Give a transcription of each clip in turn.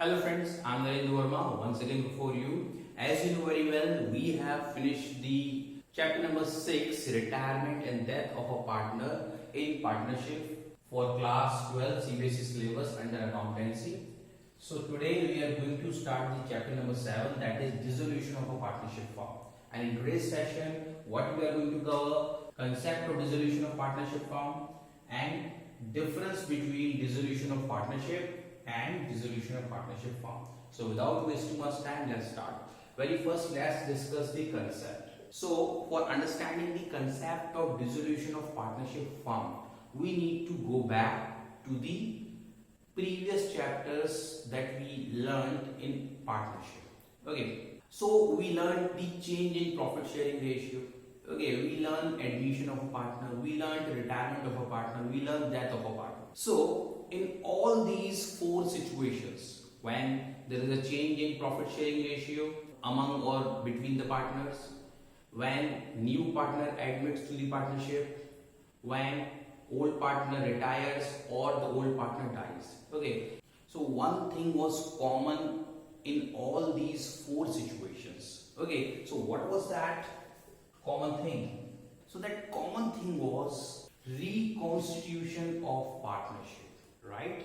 Hello friends, I am Narendra Verma once again before you. As you know very well, we have finished the chapter number 6, Retirement and Death of a Partner in Partnership for class 12 CBSE Syllabus under Accountancy. So today we are going to start the chapter number 7, that is Dissolution of a Partnership Firm. And in today's session, what we are going to cover, concept of dissolution of partnership firm and difference between dissolution of partnership and dissolution of partnership firm. So without wasting much time, let's start. Very first, let's discuss the concept. So for understanding the concept of dissolution of partnership firm, we need to go back to the previous chapters that we learned in partnership. Okay, so we learned the change in profit sharing ratio. Okay, we learned admission of a partner, we learned retirement of a partner, we learned death of a partner. So in all these four situations, when there is a change in profit sharing ratio among or between the partners, when new partner admits to the partnership, when old partner retires or the old partner dies. Okay, so one thing was common in all these four situations. Okay, so what was that common thing? So that common thing was reconstitution of partnership. Right?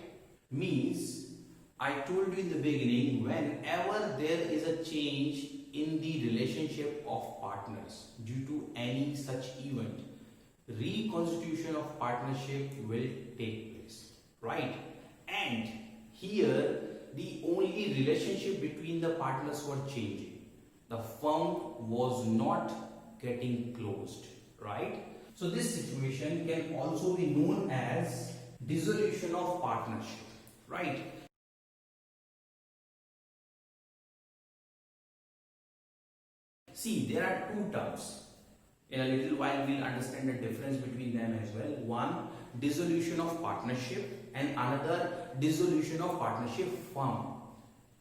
Means, I told you in the beginning, whenever there is a change in the relationship of partners due to any such event, reconstitution of partnership will take place. Right? And here, the only relationship between the partners were changing. The firm was not getting closed. Right? So this situation can also be known as dissolution of partnership, right? See, there are two terms. In a little while, we'll understand the difference between them as well. One, dissolution of partnership, and another, dissolution of partnership firm.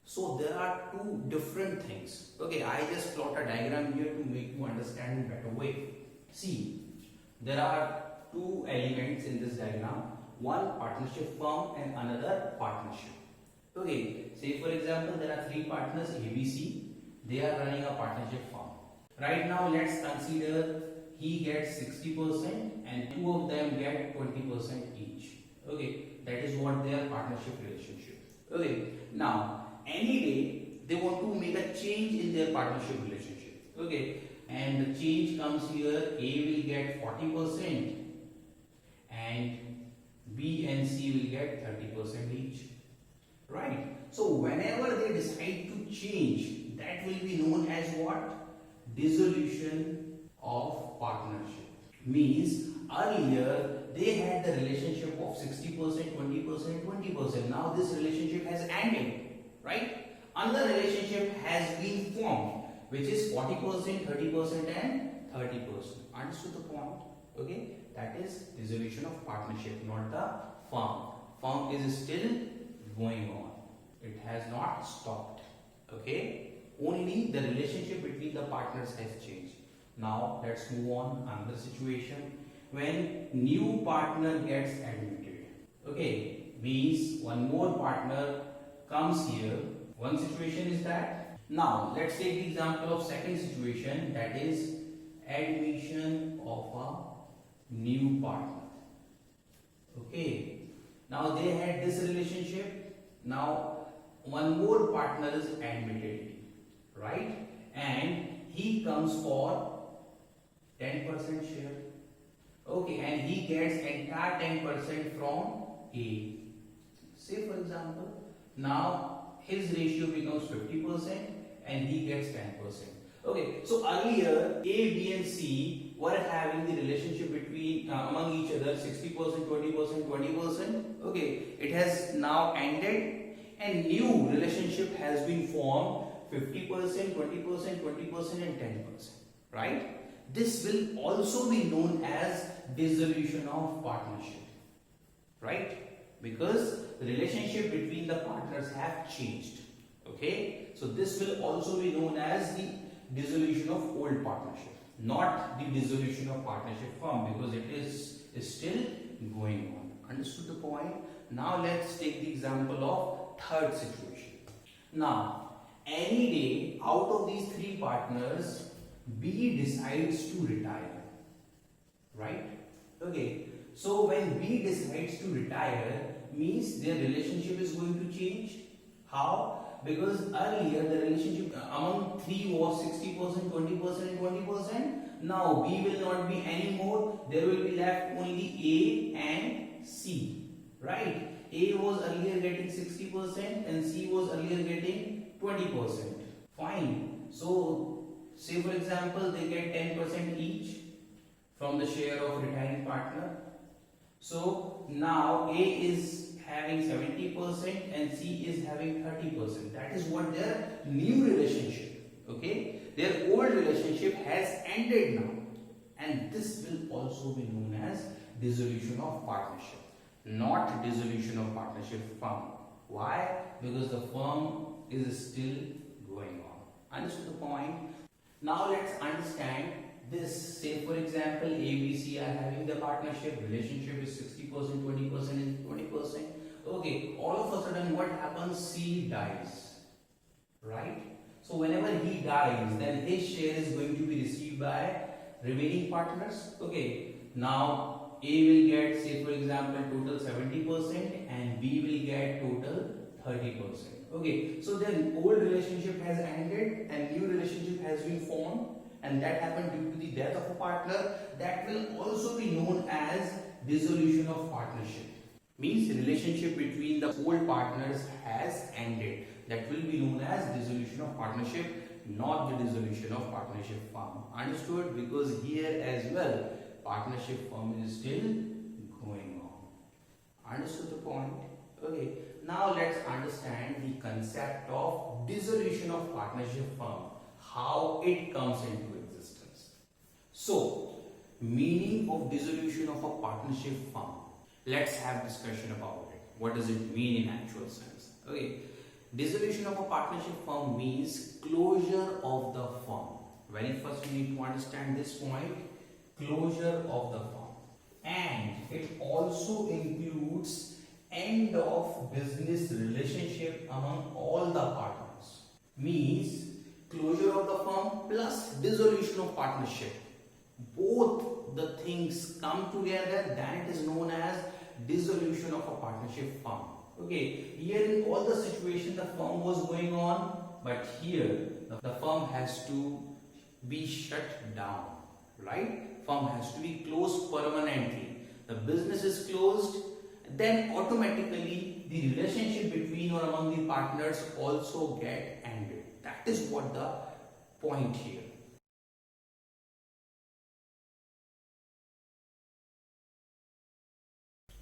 So there are two different things. Okay, I just plot a diagram here to make you understand in a better way. See, there are two elements in this diagram. One partnership firm and another partnership. Okay, say for example there are three partners ABC, they are running a partnership firm. Right now let's consider he gets 60% and two of them get 20% each. Okay, that is what their partnership relationship. Okay, now any day they want to make a change in their partnership relationship. Okay, and the change comes here, A will get 40% and B and C will get 30% each. Right? So whenever they decide to change, that will be known as what? Dissolution of partnership. Means earlier they had the relationship of 60%, 20%, 20%. Now this relationship has ended. Right? Another relationship has been formed, which is 40%, 30% and 30%. Understood the point? Okay? That is dissolution of partnership, not the firm. Firm is still going on. It has not stopped. Okay? Only the relationship between the partners has changed. Now let's move on. Another situation when new partner gets admitted. Okay? Means one more partner comes here. One situation is that. Now let's take the example of second situation, that is admission of a new partner. Okay, now they had this relationship. Now one more partner is admitted, right? And he comes for 10% share. Okay, and he gets entire 10% from A. Say for example, now his ratio becomes 50% and he gets 10%. Okay, so earlier A, B and C were having the relationship between among each other 60%, 20%, 20%. Okay, it has now ended and new relationship has been formed 50%, 20%, 20% and 10%. Right? This will also be known as dissolution of partnership. Right? Because the relationship between the partners have changed. Okay, so this will also be known as the dissolution of old partnership, not the dissolution of partnership firm, because it is still going on. Understood the point? Now let's take the example of third situation. Now, any day out of these three partners, B decides to retire, right? Okay, so when B decides to retire, means their relationship is going to change. How? Because earlier the relationship among three was 60%, 20% and 20%. Now B will not be anymore. There will be left only A and C, right? A was earlier getting 60% and C was earlier getting 20%. Fine. So say for example they get 10% each from the share of retiring partner. So now A is having 70% and C is having 30%. That is what their new relationship. Okay, their old relationship has ended now, and this will also be known as dissolution of partnership, not dissolution of partnership firm. Why? Because the firm is still going on. Understood the point? Now let's understand this. Say for example, A, B, C are having the partnership. Relationship is 60%, 20% and 20%. Okay, all of a sudden what happens? C dies, right? So whenever he dies, then his share is going to be received by remaining partners. Okay, now A will get, say for example, total 70% and B will get total 30%. Okay, so their old relationship has ended and new relationship has been formed, and that happened due to the death of a partner. That will also be known as dissolution of partnership. Means relationship between the old partners has ended. That will be known as dissolution of partnership, not the dissolution of partnership firm. Understood? Because here as well, partnership firm is still going on. Understood the point? Okay. Now let's understand the concept of dissolution of partnership firm, how it comes into existence. So, meaning of dissolution of a partnership firm. Let's have discussion about it. What does it mean in actual sense? Okay. Dissolution of a partnership firm means closure of the firm. Very first we need to understand this point. Closure of the firm. And it also includes end of business relationship among all the partners. Means closure of the firm plus dissolution of partnership. Both the things come together, then it is known as dissolution of a partnership firm. Okay, here in all the situation the firm was going on, but here the firm has to be shut down, right? Firm has to be closed permanently. The business is closed, then automatically the relationship between or among the partners also get ended. That is what the point here.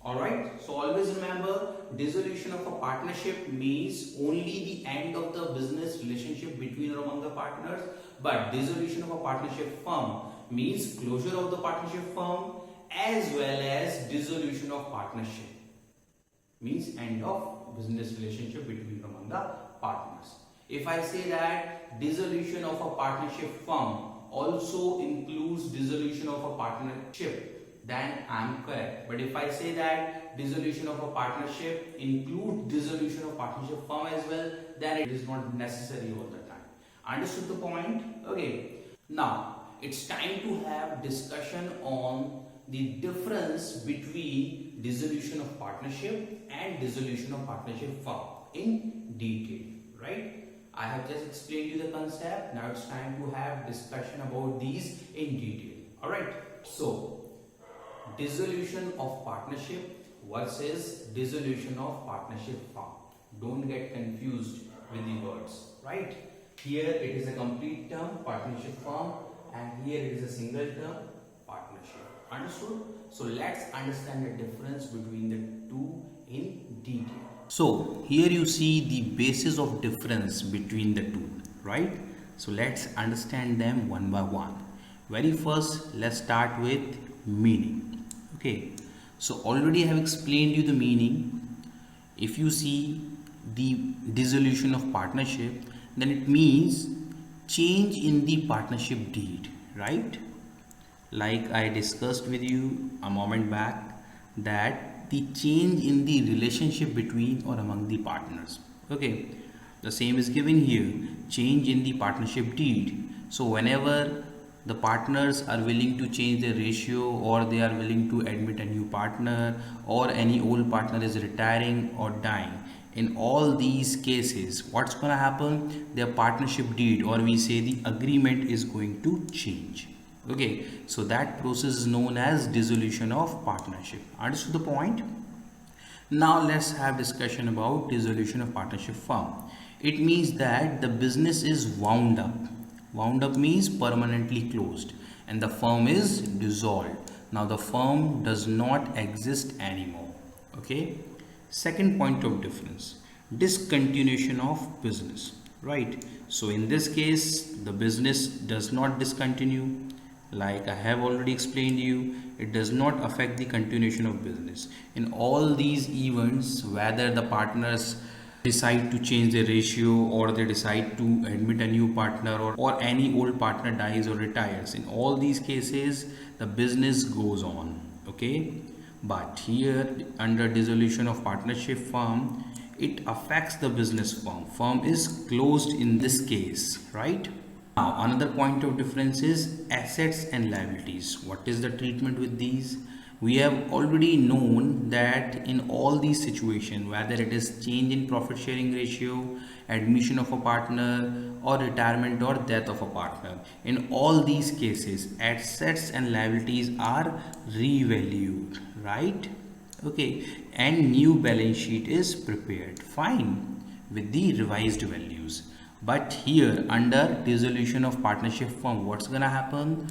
Alright, so always remember, dissolution of a partnership means only the end of the business relationship between or among the partners, but dissolution of a partnership firm means closure of the partnership firm as well as dissolution of partnership, means end of business relationship between or among the partners. If I say that dissolution of a partnership firm also includes dissolution of a partnership, then I am correct. But if I say that dissolution of a partnership includes dissolution of partnership firm as well, then it is not necessary all the time. Understood the point? Okay. Now, it's time to have discussion on the difference between dissolution of partnership and dissolution of partnership firm in detail, right? I have just explained you the concept. Now it's time to have discussion about these in detail. Alright. So, dissolution of partnership versus dissolution of partnership firm. Don't get confused with the words, right? Here it is a complete term, partnership firm, and here it is a single term, partnership. Understood? So let's understand the difference between the two in detail. So here you see the basis of difference between the two, right? So let's understand them one by one. Very first, let's start with meaning. Okay, so already I have explained you the meaning. If you see the dissolution of partnership, then it means change in the partnership deed, right? Like I discussed with you a moment back, that the change in the relationship between or among the partners. Okay, The same is given here, change in the partnership deed. So whenever the partners are willing to change their ratio, or they are willing to admit a new partner, or any old partner is retiring or dying, in all these cases what's going to happen, their partnership deed, or we say the agreement, is going to change. Okay, so that process is known as dissolution of partnership. Understood the point? Now let's have discussion about dissolution of partnership firm. It means that the business is wound up. Wound up means permanently closed, and the firm is dissolved. Now the firm does not exist anymore. Okay. Second point of difference, discontinuation of business. Right. So in this case, the business does not discontinue. Like I have already explained to you, it does not affect the continuation of business. In all these events, whether the partners decide to change their ratio, or they decide to admit a new partner, or any old partner dies or retires, in all these cases the business goes on. Okay, but here under dissolution of partnership firm, it affects the business firm is closed in this case, right? Now another point of difference is assets and liabilities. What is the treatment with these? We have already known that in all these situations, whether it is change in profit sharing ratio, admission of a partner, or retirement or death of a partner, in all these cases assets and liabilities are revalued, right? Okay, and new balance sheet is prepared, fine, with the revised values. But here under dissolution of partnership firm, what's gonna happen?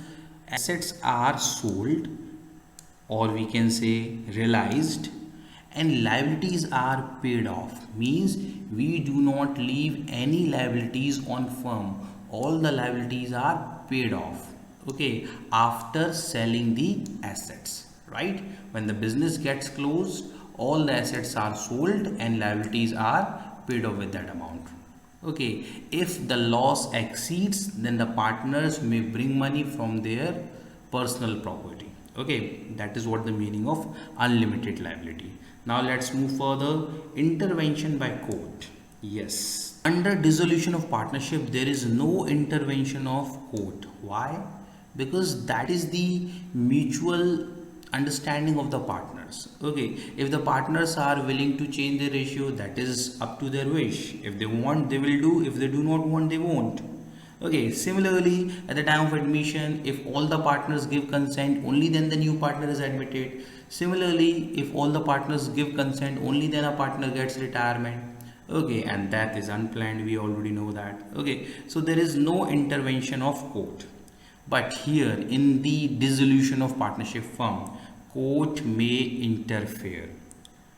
Assets are sold, or we can say realized, and liabilities are paid off. Means we do not leave any liabilities on firm. All the liabilities are paid off. Okay, after selling the assets, right? When the business gets closed, all the assets are sold and liabilities are paid off with that amount. Okay, if the loss exceeds, then the partners may bring money from their personal property. Okay, that is what the meaning of unlimited liability. Now let's move further. Intervention by court. Yes, under dissolution of partnership there is no intervention of court. Why? Because that is the mutual understanding of the partners. Okay, if the partners are willing to change their ratio, that is up to their wish. If they want, they will do. If they do not want, they won't. Okay, similarly at the time of admission, if all the partners give consent, only then the new partner is admitted. Similarly, if all the partners give consent, only then a partner gets retirement. Okay, and that is unplanned, we already know that. Okay, so there is no intervention of court. But here in the dissolution of partnership firm, court may interfere.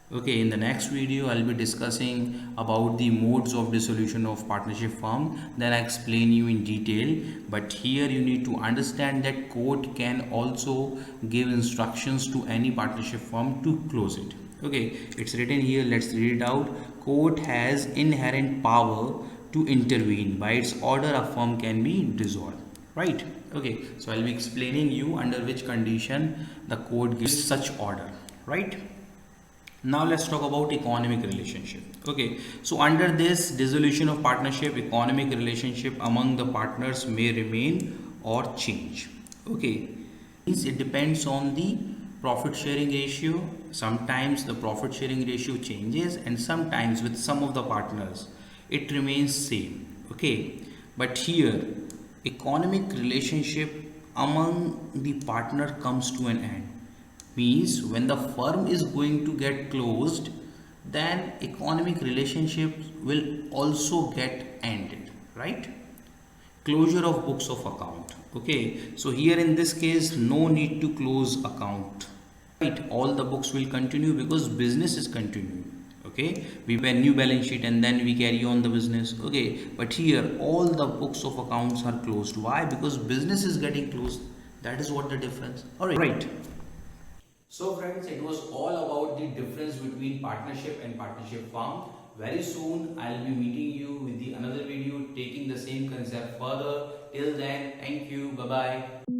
Okay, in the next video I'll be discussing about the modes of dissolution of partnership firm, then I explain you in detail. But here you need to understand that court can also give instructions to any partnership firm to close it. Okay, it's written here, let's read it out. Court has inherent power to intervene. By its order a firm can be dissolved, right? Okay, so I'll be explaining you under which condition the court gives such order, right? Now let's talk about economic relationship. Okay, so under this dissolution of partnership, economic relationship among the partners may remain or change. Okay, it depends on the profit sharing ratio. Sometimes the profit sharing ratio changes, and sometimes with some of the partners it remains same. Okay, but here economic relationship among the partner comes to an end. Means when the firm is going to get closed, then economic relationship will also get ended, right? Closure of books of account. Okay, so here in this case no need to close account, right? All the books will continue because business is continuing. Okay, we pay a new balance sheet and then we carry on the business. Okay, but here all the books of accounts are closed. Why? Because business is getting closed. That is what the difference. All right. So friends, it was all about the difference between partnership and partnership firm. Very soon I'll be meeting you with the another video taking the same concept further. Till then, thank you. Bye bye.